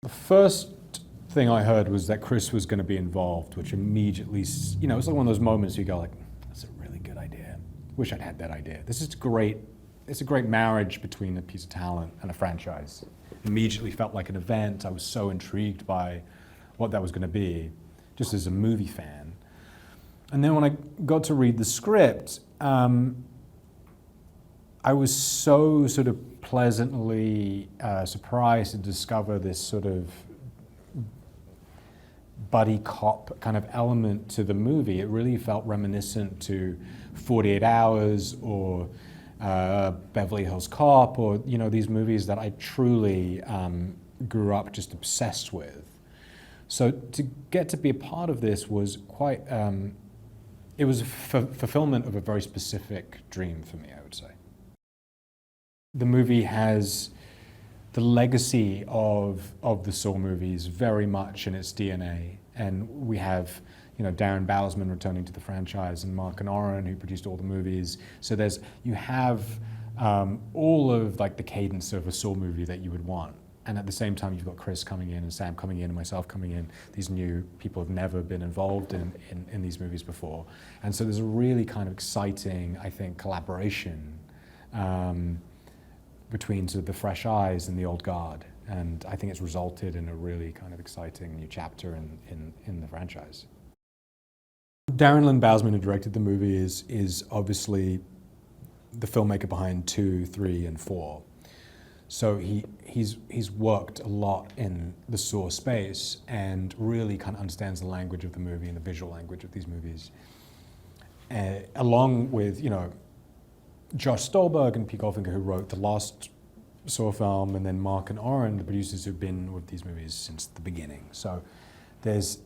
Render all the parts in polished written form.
The first thing I heard was that Chris was going to be involved, which immediately, it's like one of those moments you go like, that's a really good idea. Wish I'd had that idea. This is great. It's a great marriage between a piece of talent and a franchise. Immediately felt like an event. I was so intrigued by what that was going to be, just as a movie fan. And then when I got to read the script, I was so sort of pleasantly surprised to discover this sort of buddy cop kind of element to the movie. It really felt reminiscent to 48 Hours or Beverly Hills Cop, or these movies that I truly grew up just obsessed with. So to get to be a part of this was quite, it was a fulfillment of a very specific dream for me, I would say. The movie has the legacy of the Saw movies very much in its DNA, and we have Darren Bowsman returning to the franchise and Mark and Oren, who produced all the movies. So you have all of like the cadence of a Saw movie that you would want, and at the same time you've got Chris coming in and Sam coming in and myself coming in. These new people have never been involved in these movies before, and so there's a really kind of exciting, I think, collaboration between sort of the fresh eyes and the old guard, and I think it's resulted in a really kind of exciting new chapter in the franchise. Darren Lynn Bousman, who directed the movie, is obviously the filmmaker behind 2, 3, and 4. So he's worked a lot in the Saw space and really kind of understands the language of the movie and the visual language of these movies, along with Josh Stolberg and Pete Goldfinger, who wrote the last Saw film, and then Mark and Oren, the producers who've been with these movies since the beginning. So there's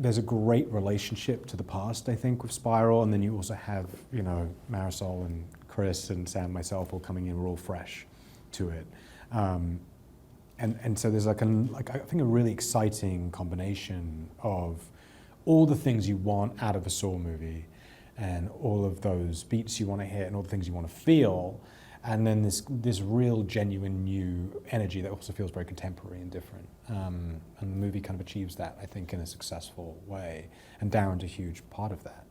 a great relationship to the past, I think, with Spiral, and then you also have Marisol and Chris and Sam and myself all coming in. We're all fresh to it, and so there's I think a really exciting combination of all the things you want out of a Saw movie, and all of those beats you want to hit and all the things you want to feel, and then this real genuine new energy that also feels very contemporary and different. And the movie kind of achieves that, I think, in a successful way, and Darren's a huge part of that.